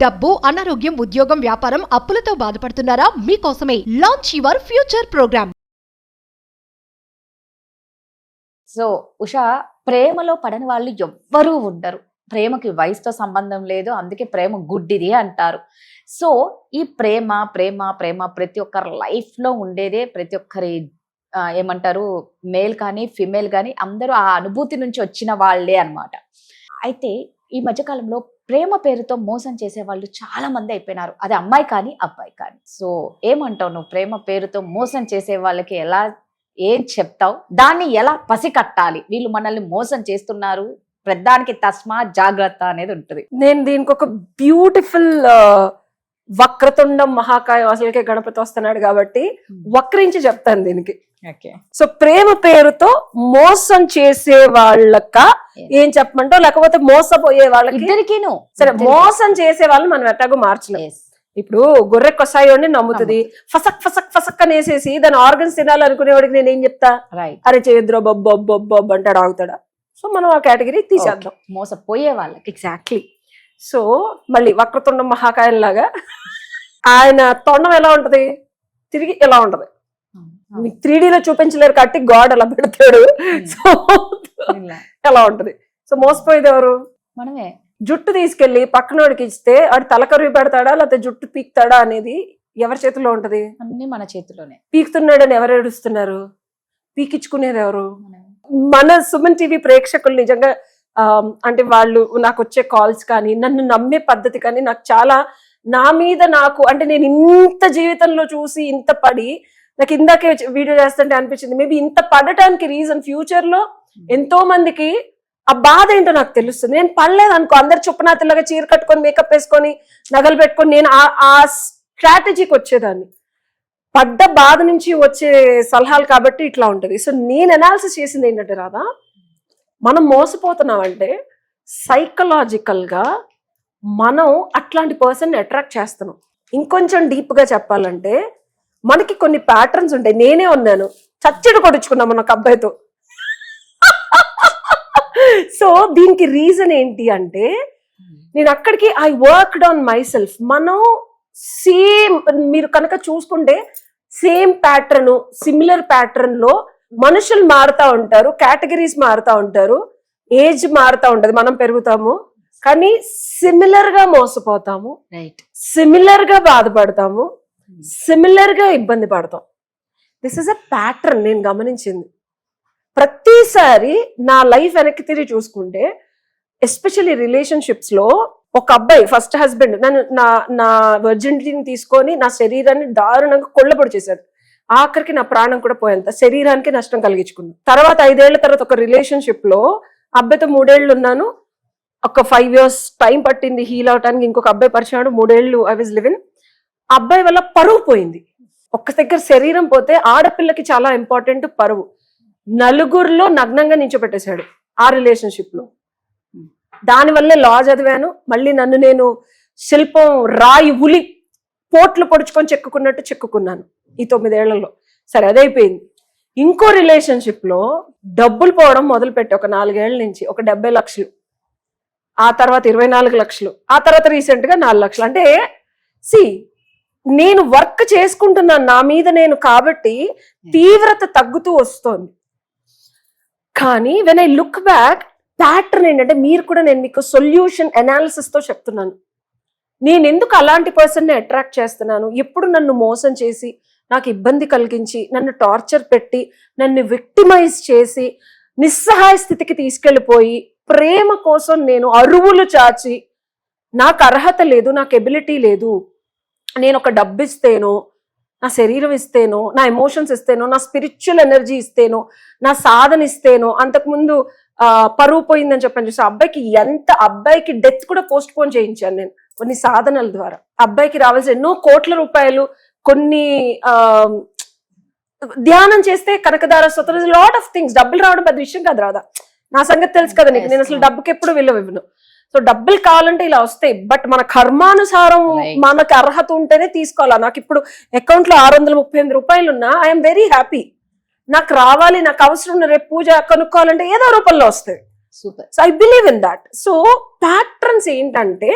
డబ్బు, అనారోగ్యం, ఉద్యోగం, వ్యాపారం, అప్పులతో బాధపడుతున్నారా? మీకోసమే launch your future program. So Usha, ప్రేమలో పడని వాళ్ళు ఎవ్వరూ ఉండరు. ప్రేమకి వయసుతో సంబంధం లేదు, అందుకే ప్రేమ గుడ్డిది అంటారు. సో ఈ ప్రేమ ప్రేమ ప్రేమ ప్రతి ఒక్కరి లైఫ్ లో ఉండేదే. ప్రతి ఒక్కరి ఏమంటారు, మేల్ కానీ ఫిమేల్ కానీ అందరూ ఆ అనుభూతి నుంచి వచ్చిన వాళ్ళే అన్నమాట. అయితే ఈ మధ్యకాలంలో ప్రేమ పేరుతో మోసం చేసే వాళ్ళు చాలా మంది అయిపోయినారు, అది అమ్మాయి కానీ అబ్బాయి కానీ. సో ఏమంటావు నువ్వు, ప్రేమ పేరుతో మోసం చేసే వాళ్ళకి ఏం చెప్తావు? దాన్ని ఎలా పసికట్టాలి? వీళ్ళు మనల్ని మోసం చేస్తున్నారు, ప్రధానికి తస్మా జాగ్రత్త అనేది ఉంటుంది. నేను దీనికి ఒక బ్యూటిఫుల్ వక్రతుండం మహాకాయం, అసలుకే గణపతి వస్తున్నాడు కాబట్టి వక్రించి చెప్తాను దీనికి. సో ప్రేమ పేరుతో మోసం చేసే వాళ్ళక ఏం చెప్పమంటావు, లేకపోతే మోసపోయే వాళ్ళకి ఇద్దరికీను. సరే, మోసం చేసే వాళ్ళని మనం ఎట్టాగో మార్చలేం. ఇప్పుడు గొర్రె కొసాయోని నమ్ముతుంది, ఫసక్ ఫసక్ ఫసక్ అనేసేసి దాని ఆర్గన్స్ తినాలనుకునేవాడికి నేను ఏం చెప్తా, అరే చేయద్దురా బొబ్బొబ్బొబ్బొబ్బ అంటాడు, ఆగుతాడా? సో మనం ఆ కేటగిరీ తీసేద్దాం, మోసపోయే వాళ్ళకి. ఎగ్జాక్ట్లీ. సో మళ్ళీ వక్రతుండం మహాకాయం లాగా ఆయన తొండం ఎలా ఉంటది, తిరిగి ఎలా ఉంటది, మీకు 3D లో చూపించలేరు కాబట్టి గాడ్ అలా పెడతాడు. సో ఎలా ఉంటది. సో మోసపోయేది ఎవరు? మనమే. జుట్టు తీసుకెళ్లి పక్కనోడికి ఇస్తే వాడు తలకరువి పెడతాడా లేకపోతే జుట్టు పీక్తాడా అనేది ఎవరి చేతిలో ఉంటది? అన్ని మన చేతిలోనే. పీకుతున్నాడని ఎవరు ఏడుస్తున్నారు, పీకించుకునేది ఎవరు? మన సుమన్ టీవీ ప్రేక్షకులు నిజంగా అంటే వాళ్ళు నాకు వచ్చే కాల్స్ కానీ నన్ను నమ్మే పద్ధతి కానీ నాకు చాలా, నా మీద నాకు అంటే నేను ఇంత జీవితంలో చూసి ఇంత పడి, నాకు ఇందాకే వీడియో చేస్తుంటే అనిపించింది మేబీ ఇంత పడటానికి రీజన్ ఫ్యూచర్ లో ఎంతో మందికి ఆ బాధ ఏంటో నాకు తెలుస్తుంది. నేను పడలేదు అనుకో, అందరు చుప్పనాతిలాగా చీర కట్టుకొని మేకప్ వేసుకొని నగలు పెట్టుకొని నేను ఆ స్ట్రాటజీకి వచ్చేదాన్ని. పడ్డ బాధ నుంచి వచ్చే సలహాలు కాబట్టి ఇట్లా ఉంటది. సో నేను అనాలిసిస్ చేసింది ఏంటంటే, రాదా, మనం మోసపోతున్నామంటే సైకలాజికల్ గా మనం అట్లాంటి పర్సన్ అట్రాక్ట్ చేస్తున్నాం. ఇంకొంచెం డీప్ గా చెప్పాలంటే మనకి కొన్ని ప్యాటర్న్స్ ఉంటాయి. నేనే ఉన్నాను, చచ్చడి కొడుచుకున్నాం మన ఒక అబ్బాయితో. సో దీనికి రీజన్ ఏంటి అంటే, నేను అక్కడికి I worked on my self. మనం సేమ్, మీరు కనుక చూసుకుంటే సేమ్ ప్యాటర్న్, సిమిలర్ ప్యాటర్న్ లో మనుషులు మారుతా ఉంటారు, కేటగిరీస్ మారుతా ఉంటారు, ఏజ్ మారుతా ఉంటది, మనం పెరుగుతాము, కానీ సిమిలర్ గా మోసపోతాము, సిమిలర్ గా బాధపడతాము, సిమిలర్ గా ఇబ్బంది పడతాం. దిస్ ఇస్ అ ప్యాటర్న్ నేను గమనించింది. ప్రతిసారి నా లైఫ్ వెనక్కి తిరిగి చూసుకుంటే, ఎస్పెషల్లీ రిలేషన్షిప్స్ లో ఒక అబ్బాయి ఫస్ట్ హస్బెండ్ నన్ను నా వర్జినిటీని తీసుకొని నా శరీరాన్ని దారుణంగా కొల్లబొడి చేశాడు. ఆఖరికి నా ప్రాణం కూడా పోయేంత శరీరానికి నష్టం కలిగించుకున్నాను. తర్వాత 5 ఏళ్ల తర్వాత ఒక రిలేషన్షిప్ లో అబ్బాయితో 3 ఏళ్ళు ఉన్నాను. ఒక 5 years టైం పట్టింది హీల్ అవటానికి. ఇంకొక అబ్బాయి పరిచయం, 3 ఏళ్ళు ఐ వాజ్ లివింగ్. అబ్బాయి వల్ల పరువు పోయింది. ఒక్క దగ్గర శరీరం పోతే ఆడపిల్లకి చాలా ఇంపార్టెంట్ పరువు. నలుగురిలో నగ్నంగా నించోబెట్టేశాడు ఆ రిలేషన్షిప్ లో. దానివల్లే లా చదివాను. మళ్ళీ నన్ను నేను శిల్పం, రాయి, ఉలి పోట్లు పొడుచుకొని చెక్కుకున్నట్టు చెక్కుకున్నాను ఈ 9 ఏళ్లలో. సరే, అదైపోయింది. ఇంకో రిలేషన్షిప్ లో డబ్బులు పోవడం మొదలుపెట్టి ఒక 4 ఏళ్ల నుంచి ఒక 70 లక్షలు, ఆ తర్వాత 24 లక్షలు, ఆ తర్వాత రీసెంట్ గా 4 లక్షలు. అంటే నేను వర్క్ చేసుకుంటున్నాను నా మీద నేను, కాబట్టి తీవ్రత తగ్గుతూ వస్తోంది. కానీ when I look back, pattern ఏంటంటే, మీరు కూడా నేను మీకు సొల్యూషన్ అనాలిసిస్ తో చెప్తున్నాను. నేను ఎందుకు అలాంటి పర్సన్ ని అట్రాక్ట్ చేస్తున్నాను? ఎప్పుడు నన్ను మోసం చేసి, నాకు ఇబ్బంది కలిగించి, నన్ను టార్చర్ పెట్టి, నన్ను విక్టిమైజ్ చేసి, నిస్సహాయ స్థితికి తీసుకెళ్లిపోయి, ప్రేమ కోసం నేను అరువులు చాచి, నాకు అర్హత లేదు, నాకు ఎబిలిటీ లేదు, నేను ఒక డబ్బు ఇస్తేనో, నా శరీరం ఇస్తేనో, నా ఎమోషన్స్ ఇస్తేనో, నా స్పిరిచువల్ ఎనర్జీ ఇస్తేనో, నా సాధన ఇస్తేనో, అంతకుముందు పరువు పోయిందని చెప్పాను చూసి అబ్బాయికి డెత్ కూడా పోస్ట్ పోన్ చేయించాను నేను కొన్ని సాధనల ద్వారా. అబ్బాయికి రావాల్సిన ఎన్నో కోట్ల రూపాయలు, కొన్ని ధ్యానం చేస్తే కనకదార స్తోత్రం, లాట్ ఆఫ్ థింగ్స్. డబ్బులు రావడం పెద్ద విషయం కాదు, రాదా, నా సంగతి తెలుసు కదా నీకు. నేను అసలు డబ్బుకి ఎప్పుడు విలువ ఇవ్వను. సో డబ్బులు కావాలంటే ఇలా వస్తాయి, బట్ మన కర్మానుసారం మనకు అర్హత ఉంటేనే తీసుకోవాలా. నాకు ఇప్పుడు అకౌంట్ లో 638 రూపాయలు ఉన్నా ఐఎమ్ వెరీ హ్యాపీ. నాకు రావాలి, నాకు అవసరం ఉన్న, రేపు పూజ కనుక్కోవాలంటే ఏదో రూపంలో వస్తాయి. Super. So I believe in that. So patterns ఏంటంటే,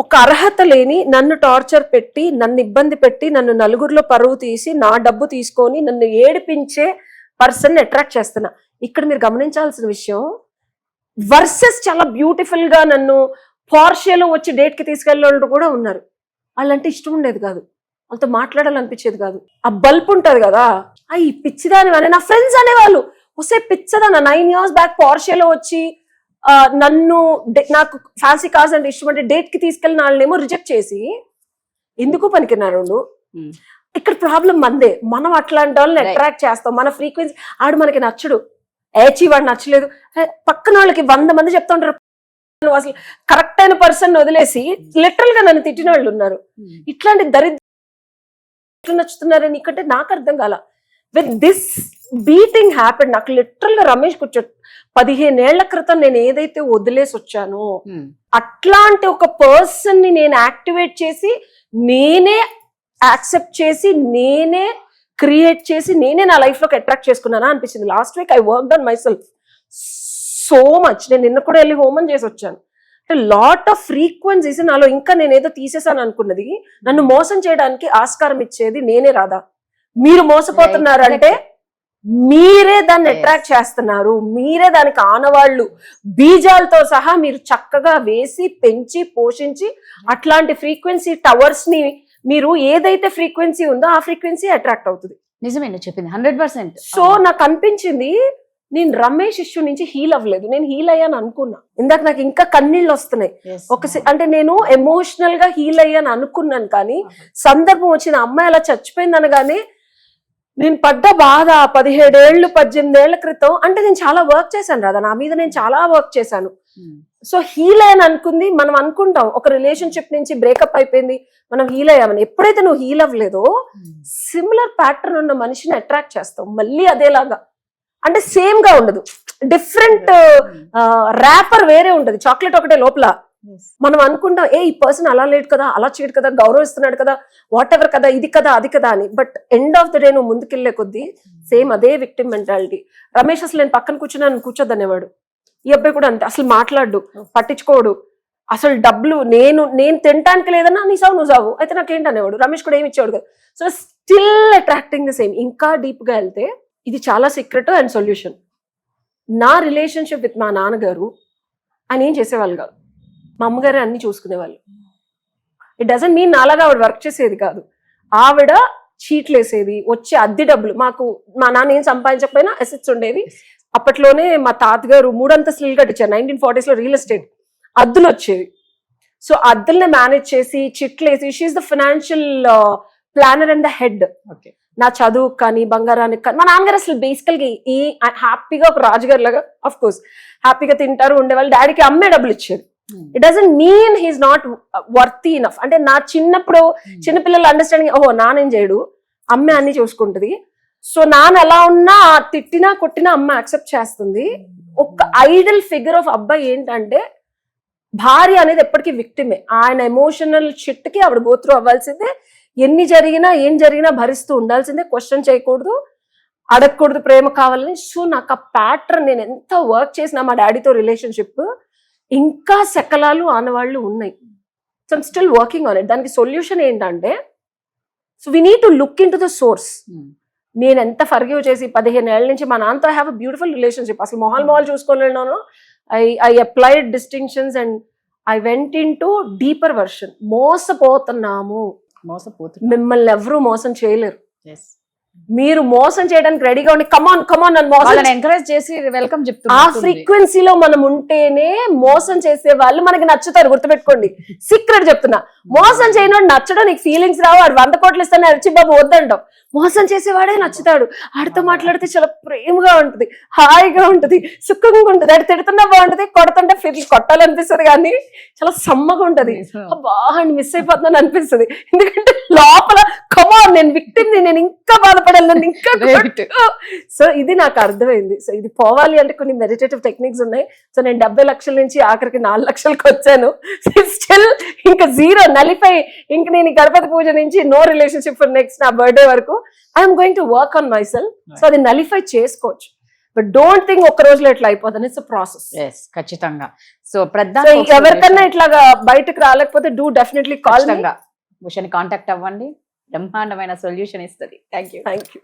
ఒక అర్హత లేని నన్ను టార్చర్ పెట్టి, నన్ను ఇబ్బంది పెట్టి, నన్ను నలుగురిలో పరువు తీసి, నా డబ్బు తీసుకొని నన్ను ఏడిపించే పర్సన్ అట్రాక్ట్ చేస్తున్నా. ఇక్కడ మీరు గమనించాల్సిన విషయం, వర్సెస్ చాలా బ్యూటిఫుల్ గా నన్ను పోర్షియాలో వచ్చి డేట్ కి తీసుకెళ్ళే వాళ్ళు కూడా ఉన్నారు. వాళ్ళంటే ఇష్టం ఉండేది కాదు, వాళ్ళతో మాట్లాడాలనిపించేది కాదు. ఆ బల్బ్ ఉంటది కదా, ఈ పిచ్చిదాని అని నా ఫ్రెండ్స్ అనేవాళ్ళు. వస్తే పిచ్చదాన 9 years బ్యాక్ పోర్షియాలో వచ్చి నన్ను నాకు ఫ్యాన్సీ కార్స్ అంటే ఇష్టం అంటే డేట్ కి తీసుకెళ్ళిన వాళ్ళనేమో రిజెక్ట్ చేసి ఎందుకు పనికిన్నారు. ఇక్కడ ప్రాబ్లం మందే, మనం అట్లాంటి వాళ్ళని అట్రాక్ట్ చేస్తాం. మన ఫ్రీక్వెన్సీ ఆడు మనకి నచ్చడు, వాడు నచ్చలేదు, పక్కన వాళ్ళకి 100 మంది చెప్తా ఉంటారు. అసలు కరెక్ట్ అయిన పర్సన్ వదిలేసి లిటరల్ గా నన్ను తిట్టిన వాళ్ళు ఉన్నారు. ఇట్లాంటి దరిద్రం నచ్చుతున్నారని ఇక్కడే నాకు అర్థం కాల. With this beating happened. నాకు లిటరల్ గా రమేష్ కూర్చోడు 15 ఏళ్ల క్రితం నేను ఏదైతే వదిలేసి వచ్చానో అట్లాంటి ఒక పర్సన్ ని నేను యాక్టివేట్ చేసి, నేనే యాక్సెప్ట్ చేసి, నేనే క్రియేట్ చేసి, నేనే నా లైఫ్ లోకి అట్రాక్ట్ చేసుకున్నానా అనిపించింది. Last week I work on my self so much. నేను నిన్న కూడా వెళ్ళి హోమం చేసి వచ్చాను. అంటే లాట్ ఆఫ్ ఫ్రీక్వెన్సీస్ నాలో ఇంకా నేను ఏదో తీసేసాను అనుకున్నది, నన్ను మోసం చేయడానికి ఆస్కారం ఇచ్చేది నేనే రాదా. మీరు మోసపోతున్నారు అంటే మీరే దాన్ని అట్రాక్ట్ చేస్తున్నారు, మీరే దానికి ఆనవాళ్ళు బీజాలతో సహా మీరు చక్కగా వేసి పెంచి పోషించి అట్లాంటి ఫ్రీక్వెన్సీ టవర్స్ ని మీరు ఏదైతే ఫ్రీక్వెన్సీ ఉందో ఆ ఫ్రీక్వెన్సీ అట్రాక్ట్ అవుతుంది. నిజమే నువ్వు చెప్పింది 100%. సో నాకు అనిపించింది నేను రమేష్ ఇష్యూ నుంచి హీల్ అవ్వలేదు, నేను హీల్ అయ్యాను అనుకున్నా. ఇందాక నాకు ఇంకా కన్నీళ్ళు వస్తున్నాయి. అంటే నేను ఎమోషనల్ గా హీల్ అయ్యాను అనుకున్నాను, కానీ సందర్భం వచ్చిన అమ్మాయి అలా చచ్చిపోయింది అనగానే నేను పడ్డ బాధ 17 ఏళ్ళు 18 ఏళ్ల క్రితం. అంటే నేను చాలా వర్క్ చేశాను రాదా, నా మీద నేను చాలా వర్క్ చేశాను. సో హీల్ అయ్యాను అనుకుంది. మనం అనుకుంటాం ఒక రిలేషన్షిప్ నుంచి బ్రేకప్ అయిపోయింది మనం హీల్ అయ్యామని. ఎప్పుడైతే నువ్వు హీల్ అవ్వలేదో సిమిలర్ ప్యాటర్న్ ఉన్న మనిషిని అట్రాక్ట్ చేస్తావు మళ్ళీ అదేలాగా. అంటే సేమ్ గా ఉండదు, డిఫరెంట్ ర్యాపర్ వేరే ఉంటది, చాక్లెట్ ఒకటే లోపల. మనం అనుకుంటాం ఈ పర్సన్ అలా లేడు కదా, అలా చేయడు కదా, గౌరవిస్తున్నాడు కదా, వాట్ ఎవర్ కదా, ఇది కదా అది కదా అని. But end of the day నువ్వు ముందుకెళ్లే కొద్దీ సేమ్ అదే విక్టిమ్ మెంటాలిటీ. రమేష్ అసలు నేను పక్కన కూర్చున్నాను కూర్చోద్దనేవాడు. ఈ అబ్బాయి కూడా అంతే, అసలు మాట్లాడు, పట్టించుకోడు. అసలు డబ్బులు నేను తినటానికి లేదన్నా నీ సావు నువ్వు సావు అయితే నాకేంటి అనేవాడు. రమేష్ కూడా ఏమి ఇచ్చేవాడు కదా. So still attracting the same. ఇంకా డీప్ గా వెళ్తే ఇది చాలా సీక్రెట్ అండ్ సొల్యూషన్. నా రిలేషన్షిప్ విత్ మా నాన్నగారు ఆయన ఏం చేసేవాళ్ళు కాదు, మా అమ్మగారే అన్ని చూసుకునేవాళ్ళు. ఇట్ డజంట్ మీన్ నాలాగా ఆవిడ వర్క్ చేసేది కాదు, ఆవిడ చీట్లు వేసేది. వచ్చే అద్దె డబ్బులు మాకు మా నాన్న ఏం సంపాదించకపోయినా అసెట్స్ ఉండేవి. అప్పట్లోనే మా తాతగారు 3 అంతస్తులు కట్టించారు 1940s లో, రియల్ ఎస్టేట్ అద్దులు వచ్చేవి. సో అద్దుల్ని మేనేజ్ చేసి చిట్లు వేసి she is the financial planner and the head. నా చదువు కానీ బంగారానికి కానీ. మా నాన్నగారు అసలు బేసికల్ గా ఈ హ్యాపీగా ఒక రాజుగారు లాగా ఆఫ్ కోర్స్ హ్యాపీగా తింటారు ఉండేవాళ్ళు. డాడీకి అమ్మే డబ్బులు ఇచ్చేది. It doesn't mean he's not worthy enough. అంటే నా చిన్నప్పుడు చిన్నపిల్లలు అండర్స్టాండింగ్, ఓహో నానేం చేయడు, అమ్మే అన్ని చూసుకుంటది. సో నాన్న ఎలా ఉన్నా తిట్టినా కొట్టినా అమ్మ యాక్సెప్ట్ చేస్తుంది. ఒక ఐడల్ ఫిగర్ ఆఫ్ అబ్బాయి ఏంటంటే భార్య అనేది ఎప్పటికీ విక్టిమే. ఆయన ఎమోషనల్ షిట్ కి ఆవిడ గోత్రు అవ్వాల్సిందే. ఎన్ని జరిగినా ఏం జరిగినా భరిస్తూ ఉండాల్సిందే. క్వశ్చన్ చేయకూడదు, అడగకూడదు ప్రేమ కావాలని. సో నాకు ఆ ప్యాటర్న్, నేను ఎంత వర్క్ చేసినా మా డాడీతో రిలేషన్షిప్ ఇంకా శకలాలు ఆనవాళ్ళు ఉన్నాయి. So I'm still working on it. దానికి సొల్యూషన్ ఏంటంటే, so we need to look into the source. నేను ఎంత ఫర్గివ్ చేసి 15 ఏళ్ల నుంచి మా నాన్నతో I have a beautiful relationship. అసలు మొహాలు చూసుకోలేను. I applied distinctions and I went into deeper version. మోసపోతున్నాము, మిమ్మల్ని ఎవరూ మోసం చేయలేరు. మీరు మోసం చేయడానికి రెడీగా ఉండి కమాన్ నన్ను మోసం ఎంకరేజ్ చేసి వెల్కమ్ చెప్తున్నారు. ఆ ఫ్రీక్వెన్సీలో మనం ఉంటేనే మోసం చేసే వాళ్ళు మనకి నచ్చుతారు. గుర్తుపెట్టుకోండి, సీక్రెట్ చెప్తున్నా. మోసం చేయనోడు నచ్చడం, నీకు ఫీలింగ్స్ రావు. వాడు 100 కోట్లు ఇస్తానే అరిచి బాబు వద్దంటావు. మోసం చేసేవాడే నచ్చుతాడు. ఆడితో మాట్లాడితే చాలా ప్రేమగా ఉంటది, హాయిగా ఉంటది, సుఖంగా ఉంటది. ఆడు తిడుతున్నా బాగుంటది, కొడుతుంటే ఫిర్లు కొట్టాలనిపిస్తుంది, కానీ చాలా సమ్మగా ఉంటది. బాగా మిస్ అయిపోతున్నాను అనిపిస్తుంది. ఎందుకంటే లోపల కమాన్ నేను విక్టిమ్ని, నేను ఇంకా బాధపడాలి, నన్ను ఇంకా. సో ఇది నాకు అర్థమైంది. సో ఇది పోవాలి అంటే కొన్ని మెడిటేటివ్ టెక్నిక్స్ ఉన్నాయి. సో నేను 70 లక్షల నుంచి ఆఖరికి 4 లక్షలకు వచ్చాను. స్టిల్ ఇంకా 0 నలిఫై. ఇంక నేను గణపతి పూజ నుంచి నో రిలేషన్షిప్ ఫర్ నెక్స్ట్ నా బర్త్డే వరకు I'm going to work on my self. So అది నలిఫై చేసుకోవచ్చు. బట్ డోంట్ థింక్ ఒక్క రోజులో ఇట్లా అయిపోతుంది. It's a process. ఎస్, ఖచ్చితంగా. సో ప్రధాన సో ఎవరికన్నా ఇట్లాగా బయటకు రాలేకపోతే డూ డెఫినెట్లీ కాల్. ఉషని కాంటాక్ట్ అవ్వండి, బ్రహ్మాండమైన సొల్యూషన్ ఇస్తుంది. Thank you.